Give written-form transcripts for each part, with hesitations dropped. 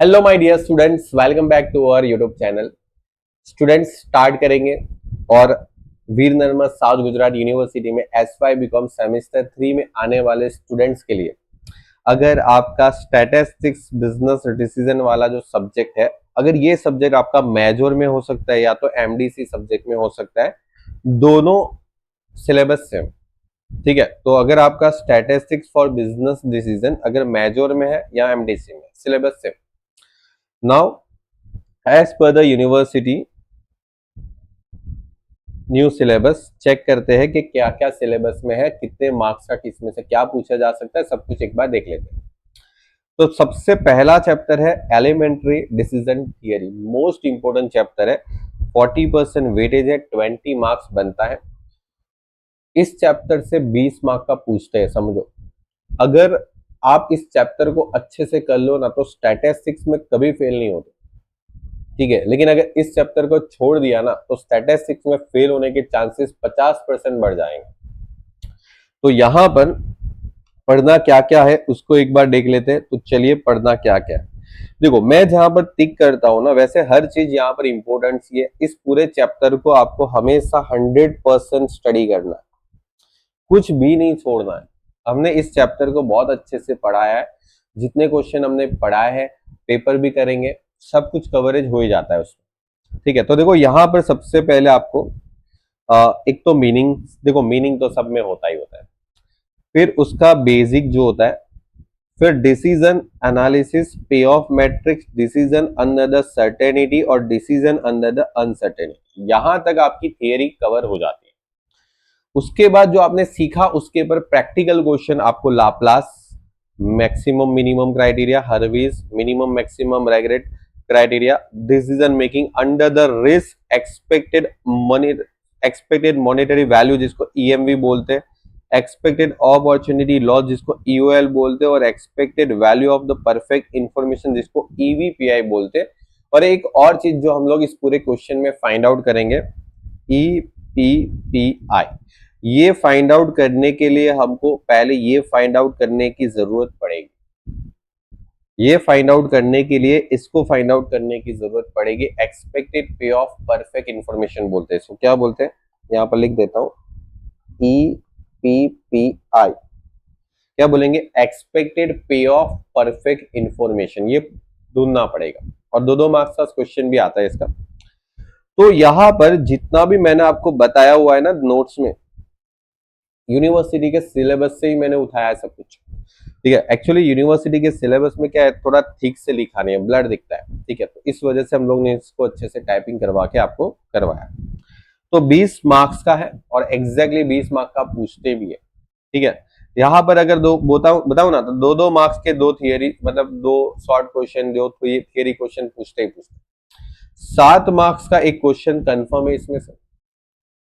Hello my dear students, welcome back to our YouTube channel. Students start करेंगे और Veer Narmad South Gujarat university में S Y BCom semester 3 में आने वाले स्टूडेंट्स के लिए अगर आपका स्टैटिस्टिक्स बिजनेस डिसीजन वाला जो सब्जेक्ट है, अगर ये सब्जेक्ट आपका मेजर में हो सकता है या तो एमडीसी सब्जेक्ट में हो सकता है, दोनों सिलेबस से। ठीक है, तो अगर आपका स्टैटिस्टिक्स फॉर बिजनेस डिसीजन अगर मेजर में है या एमडीसी में, सिलेबस से। Now, as per the university new syllabus check करते हैं कि क्या क्या सिलेबस में है, कितने मार्क्स का किसमें से क्या पूछा जा सकता है, सब कुछ एक बार देख लेते हैं। तो सबसे पहला चैप्टर है elementary decision theory, most important chapter है। 40% वेटेज है, 20 मार्क्स बनता है। इस चैप्टर से 20 मार्क का पूछते हैं, समझो। अगर आप इस चैप्टर को अच्छे से कर लो ना, तो स्टैटिस्टिक्स में कभी फेल नहीं होते। ठीक है, लेकिन अगर इस चैप्टर को छोड़ दिया ना, तो स्टैटिस्टिक्स में फेल होने के चांसेस 50% बढ़ जाएंगे। तो यहां पर पढ़ना क्या क्या है उसको एक बार देख लेते हैं। तो चलिए, पढ़ना क्या क्या है। देखो, मैं जहां पर टिक करता हूं ना, वैसे हर चीज यहाँ पर इंपॉर्टेंट है। इस पूरे चैप्टर को आपको हमेशा 100% स्टडी करना है, कुछ भी नहीं छोड़ना है। हमने इस चैप्टर को बहुत अच्छे से पढ़ाया है, जितने क्वेश्चन हमने पढ़ाए हैं, पेपर भी करेंगे, सब कुछ कवरेज हो ही जाता है उसमें। ठीक है, तो देखो यहाँ पर सबसे पहले आपको एक तो मीनिंग, देखो मीनिंग तो सब में होता ही होता है, फिर उसका बेसिक जो होता है, फिर डिसीजन एनालिसिस, पे of matrix, decision under the certainty और डिसीजन अंडर द अनसर्टेनिटी। यहां तक आपकी थियरी कवर हो जाती है। उसके बाद जो आपने सीखा उसके ऊपर प्रैक्टिकल क्वेश्चन आपको Laplace, maximum minimum criteria, Hurwicz, minimum maximum regret criteria, decision making under the risk, expected monetary value जिसको ईएमवी बोलते हैं, एक्सपेक्टेड अपॉर्चुनिटी लॉस जिसको ईओएल बोलते हैं, और expected value of the perfect information जिसको ईवीपीआई बोलते हैं। और एक और चीज जो हम लोग इस पूरे क्वेश्चन में फाइंड आउट करेंगे, ईपीपीआई। ये फाइंड आउट करने के लिए हमको पहले ये फाइंड आउट करने की जरूरत पड़ेगी, ये फाइंड आउट करने के लिए इसको फाइंड आउट करने की जरूरत पड़ेगी। एक्सपेक्टेड पे ऑफ परफेक्ट इंफॉर्मेशन बोलते हैं इसको। क्या बोलते हैं, यहां पर लिख देता हूं, ईपीपीआई। क्या बोलेंगे, एक्सपेक्टेड पे ऑफ परफेक्ट इंफॉर्मेशन। ये ढूंढना पड़ेगा, और दो मार्क्स का क्वेश्चन भी आता है इसका। तो यहां पर जितना भी मैंने आपको बताया हुआ है ना नोट्स में, यूनिवर्सिटी के सिलेबस से ही मैंने उठाया है सब कुछ। ठीक है, एक्चुअली यूनिवर्सिटी के सिलेबस में क्या है, थोड़ा ठीक से लिखा नहीं है, ब्लर दिखता है। ठीक है, तो इस वजह से हम लोग ने इसको अच्छे से टाइपिंग करवा के आपको करवाया। तो 20 मार्क्स का है, और एग्जैक्टली 20 मार्क्स का पूछते भी है। ठीक है, यहाँ पर अगर दो बताऊ ना, तो दो मार्क्स के दो थियरी, मतलब दो शॉर्ट क्वेश्चन, दो थियरी क्वेश्चन पूछते ही पूछते। 7 मार्क्स का एक क्वेश्चन कंफर्म है इसमें से,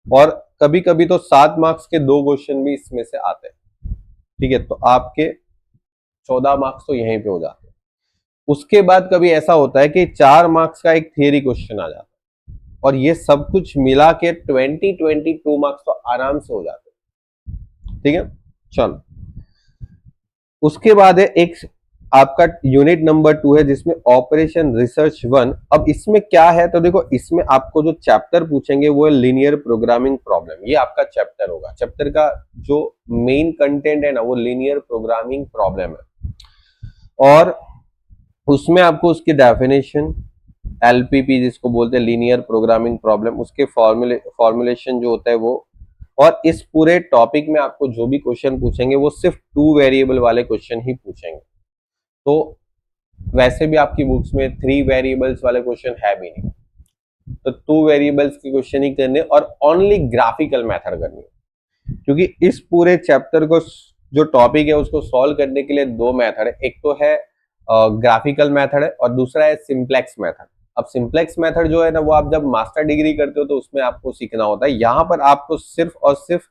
और कभी कभी तो 7 मार्क्स के दो क्वेश्चन भी इसमें से आते हैं। ठीक है, तो आपके 14 मार्क्स तो यहीं पे हो जाते हैं। उसके बाद कभी ऐसा होता है कि 4 मार्क्स का एक थियरी क्वेश्चन आ जाता है, और ये सब कुछ मिला के 22 मार्क्स तो आराम से हो जाते हैं। ठीक है, चलो। उसके बाद है एक आपका यूनिट नंबर 2 है, जिसमें ऑपरेशन रिसर्च 1। अब इसमें क्या है, तो देखो इसमें आपको जो चैप्टर पूछेंगे वो है लीनियर प्रोग्रामिंग प्रॉब्लम। ये आपका चैप्टर होगा। चैप्टर का जो मेन कंटेंट है ना, वो लीनियर प्रोग्रामिंग प्रॉब्लम है, और उसमें आपको उसकी डेफिनेशन, एलपीपी जिसको बोलते हैं लीनियर प्रोग्रामिंग प्रॉब्लम, उसके फॉर्मुलेशन जो होता है वो, और इस पूरे टॉपिक में आपको जो भी क्वेश्चन पूछेंगे वो सिर्फ 2 वेरिएबल वाले क्वेश्चन ही पूछेंगे। तो वैसे भी आपकी बुक्स में 3 वेरिएबल्स वाले क्वेश्चन है भी नहीं, तो 2 वेरिएबल्स के क्वेश्चन ही करने, और ओनली ग्राफिकल मेथड करनी है। क्योंकि इस पूरे चैप्टर को जो टॉपिक है उसको सॉल्व करने के लिए 2 मेथड है, एक तो है ग्राफिकल मेथड है, और दूसरा है सिंप्लेक्स मेथड। अब सिंप्लेक्स मेथड जो है ना, वो आप जब मास्टर डिग्री करते हो तो उसमें आपको सीखना होता है। यहाँ पर आपको सिर्फ और सिर्फ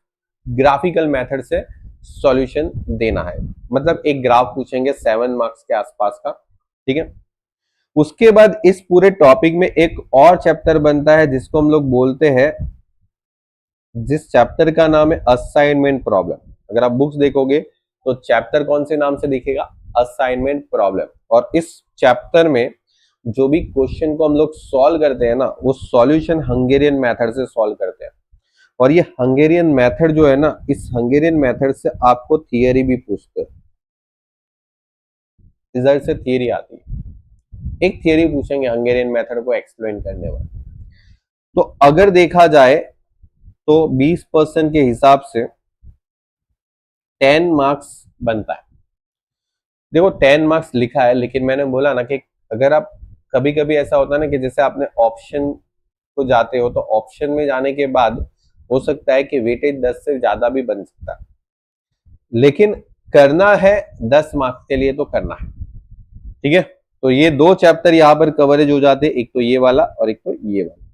ग्राफिकल मेथड से सॉल्यूशन देना है, मतलब एक ग्राफ पूछेंगे 7 मार्क्स के आसपास का। ठीक है, उसके बाद इस पूरे टॉपिक में एक और चैप्टर बनता है जिसको हम लोग बोलते हैं, जिस चैप्टर का नाम है असाइनमेंट प्रॉब्लम। अगर आप बुक्स देखोगे तो चैप्टर कौन से नाम से दिखेगा, असाइनमेंट प्रॉब्लम। और इस चैप्टर में जो भी क्वेश्चन को हम लोग सॉल्व करते हैं ना, वो सॉल्यूशन हंगेरियन मेथड से सॉल्व करते हैं। और ये हंगेरियन मेथड जो है ना, इस हंगेरियन मेथड से आपको थियरी भी पूछते हैं, रिजल्ट से थियरी आती है। एक थियरी पूछेंगे हंगेरियन मेथड को एक्सप्लेन करने वाली। तो अगर देखा जाए तो 20% के हिसाब से 10 मार्क्स बनता है। देखो 10 मार्क्स लिखा है, लेकिन मैंने बोला ना कि अगर आप कभी कभी ऐसा होता है ना कि जैसे आपने ऑप्शन को जाते हो, तो ऑप्शन में जाने के बाद हो सकता है कि वेटेज 10 से ज्यादा भी बन सकता है, लेकिन करना है 10 मार्क्स के लिए तो करना है। ठीक है, तो ये दो चैप्टर यहां पर कवरेज हो जाते हैं, एक तो ये वाला और एक तो ये वाला।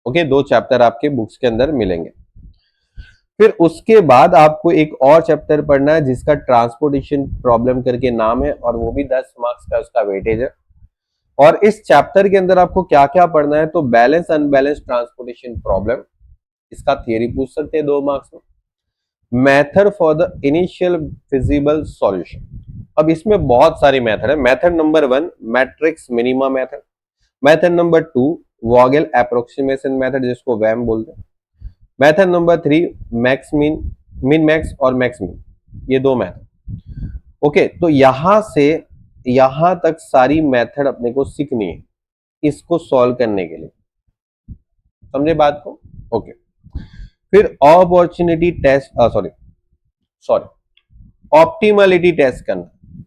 ओके, दो चैप्टर आपके बुक्स के अंदर मिलेंगे। फिर उसके बाद आपको एक और चैप्टर पढ़ना है जिसका ट्रांसपोर्टेशन प्रॉब्लम करके नाम है, और वो भी 10 मार्क्स का उसका वेटेज है। और इस चैप्टर के अंदर आपको क्या क्या पढ़ना है, तो बैलेंस अनबैलेंस ट्रांसपोर्टेशन प्रॉब्लम, इसका थियरी पूछ सकते हैं 2 मार्क्स में। Method for the initial feasible solution, अब इसमें बहुत सारी मेथड है। Method number 1 matrix minima method, method number 2 Vogel approximation method जिसको वैम बोलते हैं, method number 3 max min, min max और मैक्स मिन, ये दो मेथड। ओके, तो यहां से यहां तक सारी मेथड अपने को सीखनी है इसको सॉल्व करने के लिए, समझे बात को? ओके, फिर opportunity test, sorry optimality test करना।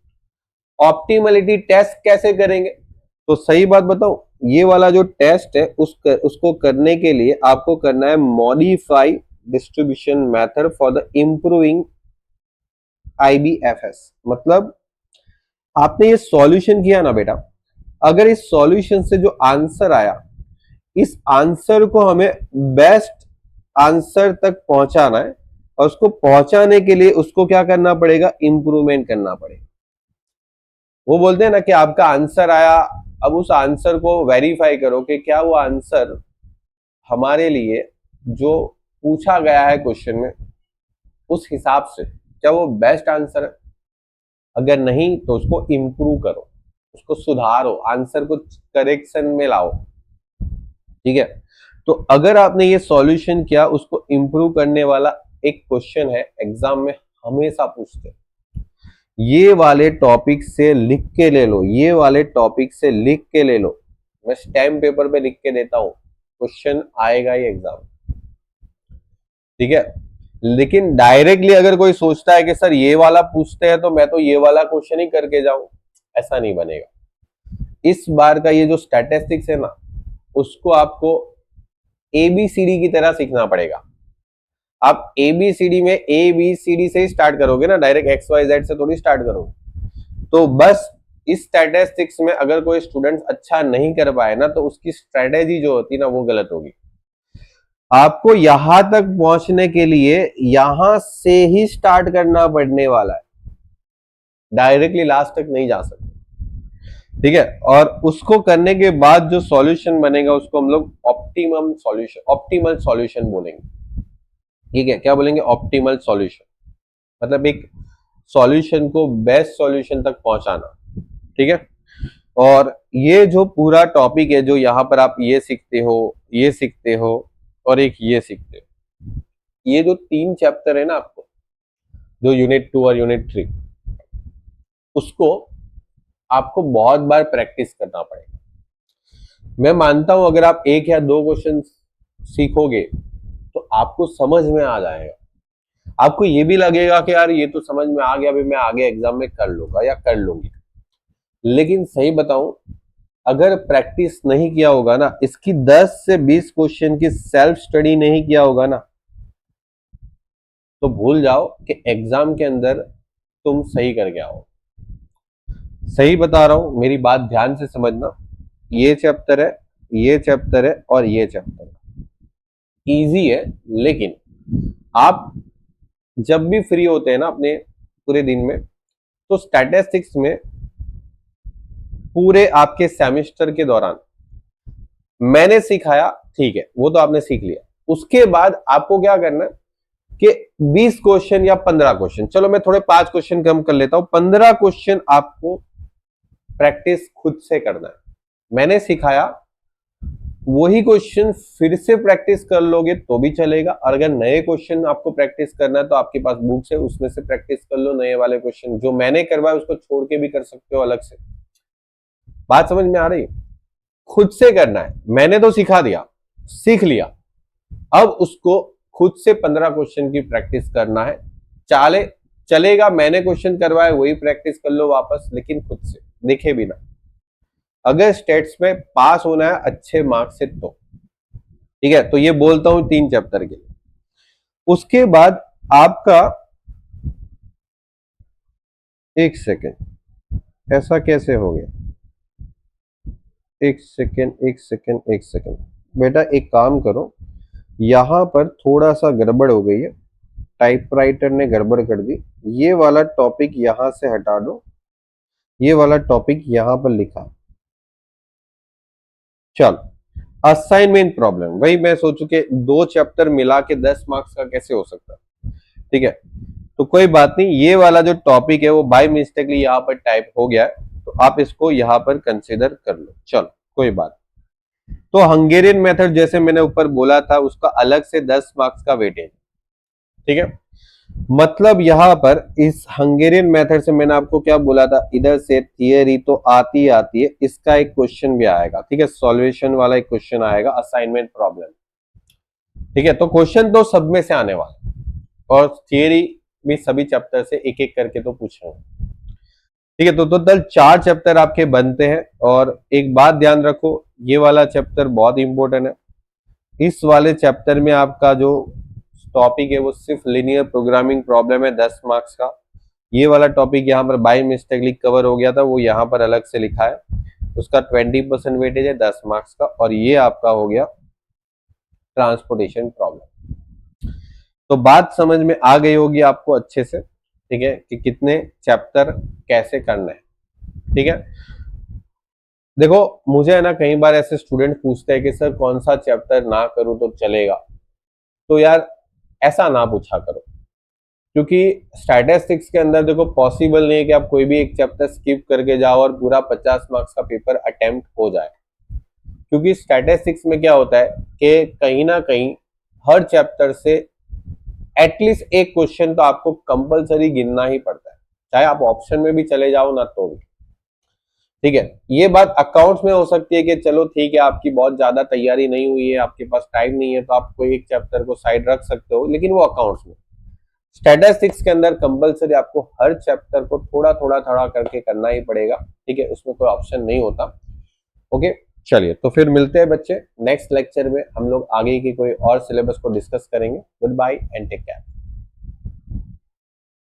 ऑप्टिमलिटी टेस्ट कैसे करेंगे, तो सही बात बताओ, ये वाला जो टेस्ट है उसको करने के लिए आपको करना है modify distribution method for the improving IBFS। मतलब आपने ये सॉल्यूशन किया ना बेटा, अगर इस सॉल्यूशन से जो आंसर आया, इस आंसर को हमें बेस्ट आंसर तक पहुंचाना है, और उसको पहुंचाने के लिए उसको क्या करना पड़ेगा, इंप्रूवमेंट करना पड़ेगा। वो बोलते हैं ना कि आपका आंसर आया, अब उस आंसर को वेरीफाई करो कि क्या वो आंसर हमारे लिए जो पूछा गया है क्वेश्चन में उस हिसाब से क्या वो बेस्ट आंसर है। अगर नहीं तो उसको इंप्रूव करो, उसको सुधारो, आंसर को करेक्शन में लाओ। ठीक है, तो अगर आपने ये सॉल्यूशन किया, उसको इंप्रूव करने वाला एक क्वेश्चन है, एग्जाम में हमेशा पूछते हैं, ये वाले टॉपिक से लिख के ले लो, ये वाले टॉपिक से लिख के ले लो। मैं स्टैम्प पेपर पे लिख के देता हूं, क्वेश्चन आएगा ही एग्जाम। ठीक है, लेकिन डायरेक्टली अगर कोई सोचता है कि सर ये वाला पूछते हैं तो मैं तो ये वाला क्वेश्चन ही करके जाऊं, ऐसा नहीं बनेगा। इस बार का ये जो स्टैटिस्टिक्स है ना, उसको आपको ABCD की तरह सीखना पड़ेगा। आप ABCD में ABCD से ही स्टार्ट करोगे ना, डायरेक्ट XYZ से थोड़ी स्टार्ट करोगे। तो बस इस स्टैटिस्टिक्स में अगर कोई स्टूडेंट अच्छा नहीं कर पाए ना, तो उसकी स्ट्रेटेजी जो होती है ना वो गलत होगी। आपको यहां तक पहुंचने के लिए यहां से ही स्टार्ट करना पड़ने वाला है, डायरेक्टली लास्ट तक नहीं जा सकते। ठीक है, और उसको करने के बाद जो सॉल्यूशन बनेगा उसको हम लोग ऑप्टिमल सॉल्यूशन बोलेंगे। ठीक है, क्या बोलेंगे, ऑप्टिमल सॉल्यूशन, मतलब एक सॉल्यूशन को बेस्ट सॉल्यूशन तक पहुंचाना। ठीक है, और ये जो पूरा टॉपिक है, जो यहां पर आप ये सीखते हो, ये सीखते हो और एक ये सीखते हो, ये जो 3 चैप्टर है ना आपको, जो यूनिट 2 और यूनिट 3, उसको आपको बहुत बार प्रैक्टिस करना पड़ेगा। मैं मानता हूं अगर आप 1 या 2 क्वेश्चन सीखोगे तो आपको समझ में आ जाएगा। आपको ये भी लगेगा कि यार ये तो समझ में आ गया, अभी मैं आगे एग्जाम में कर लूंगा या कर लूंगी। लेकिन सही बताऊं, अगर प्रैक्टिस नहीं किया होगा ना, इसकी 10 से 20 क्वेश्चन की सेल्फ स्टडी नहीं किया होगा ना, तो भूल जाओ कि एग्जाम के अंदर तुम सही करके आओ। सही बता रहा हूं, मेरी बात ध्यान से समझना। ये चैप्टर है, ये चैप्टर है और ये चैप्टर है, इजी है। लेकिन आप जब भी फ्री होते हैं ना अपने पूरे दिन में, तो स्टैटिस्टिक्स में पूरे आपके सेमेस्टर के दौरान मैंने सिखाया, ठीक है वो तो आपने सीख लिया, उसके बाद आपको क्या करना है कि 20 क्वेश्चन या 15 क्वेश्चन, चलो मैं थोड़े 5 क्वेश्चन कम कर लेता हूं, 15 क्वेश्चन आपको प्रैक्टिस खुद से करना है। मैंने सिखाया वही क्वेश्चन फिर से प्रैक्टिस कर लोगे तो भी चलेगा, और अगर नए क्वेश्चन आपको प्रैक्टिस करना है तो आपके पास बुक्स है, उसमें से प्रैक्टिस कर लो नए वाले क्वेश्चन। जो मैंने करवाया उसको छोड़ के भी कर सकते हो अलग से। बात समझ में आ रही है? खुद से करना है। मैंने तो सिखा दिया, सीख लिया, अब उसको खुद से 15 क्वेश्चन की प्रैक्टिस करना है। चलेगा मैंने क्वेश्चन करवाया वही प्रैक्टिस कर लो वापस, लेकिन खुद से देखे बिना। अगर स्टेट्स में पास होना है अच्छे मार्क्स से तो ठीक है। तो ये बोलता हूं 3 चैप्टर के लिए। उसके बाद आपका, एक सेकेंड, ऐसा कैसे हो गया? एक सेकेंड बेटा, एक काम करो, यहां पर थोड़ा सा गड़बड़ हो गई है, टाइपराइटर ने गड़बड़ कर दी। ये वाला टॉपिक यहां से हटा दो, ये वाला टॉपिक यहां पर लिखा। चल, असाइनमेंट प्रॉब्लम, वही मैं सोचू कि 2 चैप्टर मिला के 10 मार्क्स का कैसे हो सकता है। ठीक है, तो कोई बात नहीं, ये वाला जो टॉपिक है वो बाय मिस्टेकली यहाँ पर टाइप हो गया है, तो आप इसको यहाँ पर कंसीडर कर लो। चलो कोई बात। तो हंगेरियन मेथड जैसे मैंने ऊपर बोला था, उसका अलग से 10 मार्क्स का वेटेज। ठीक है, मतलब यहां पर इस हंगेरियन मेथड से मैंने आपको क्या बोला था, इधर से थियरी तो आती है, इसका एक क्वेश्चन भी आएगा। ठीक है, सॉल्यूशन वाला एक क्वेश्चन आएगा, असाइनमेंट प्रॉब्लम। ठीक है, तो क्वेश्चन तो सब में से आने वाला, और थियरी भी सभी चैप्टर से एक एक करके तो पूछ रहे हैं। ठीक है, तो टोटल 4 चैप्टर आपके बनते हैं। और एक बात ध्यान रखो, ये वाला चैप्टर बहुत इंपॉर्टेंट है। इस वाले चैप्टर में आपका जो टॉपिक है वो सिर्फ लिनियर प्रोग्रामिंग प्रॉब्लम है 10 मार्क्स का। ये वाला टॉपिक यहाँ पर बाय मिस्टेकली कवर हो गया था, वो यहाँ पर अलग से लिखा है, उसका 20% वेटेज है 10 मार्क्स का। और ये आपका हो गया ट्रांसपोर्टेशन प्रॉब्लम। तो बात समझ में आ गई होगी आपको अच्छे से। ठीक है, कि कितने चैप्टर कैसे करना है। ठीक है, देखो मुझे है ना, कई बार ऐसे स्टूडेंट पूछते हैं कि सर कौन सा चैप्टर ना करूं तो चलेगा। तो यार ऐसा ना पूछा करो, क्योंकि स्टैटिस्टिक्स के अंदर देखो पॉसिबल नहीं है कि आप कोई भी एक चैप्टर स्किप करके जाओ और पूरा 50 मार्क्स का पेपर अटेम्प्ट हो जाए। क्योंकि स्टैटिस्टिक्स में क्या होता है कि कहीं ना कहीं हर चैप्टर से एटलीस्ट एक क्वेश्चन तो आपको कंपलसरी गिनना ही पड़ता है, चाहे आप ऑप्शन में भी चले जाओ ना तो भी। ठीक है, ये बात अकाउंट्स में हो सकती है कि चलो ठीक है आपकी बहुत ज्यादा तैयारी नहीं हुई है, आपके पास टाइम नहीं है, तो आप कोई एक चैप्टर को साइड रख सकते हो, लेकिन वो अकाउंट्स में। स्टैटिस्टिक्स के अंदर कंपलसरी आपको हर चैप्टर को थोड़ा थोड़ा थोड़ा करके करना ही पड़ेगा। ठीक है, उसमें कोई ऑप्शन नहीं होता। ओके, चलिए तो फिर मिलते हैं बच्चे नेक्स्ट लेक्चर में, हम लोग आगे की कोई और सिलेबस को डिस्कस करेंगे। Goodbye and take care.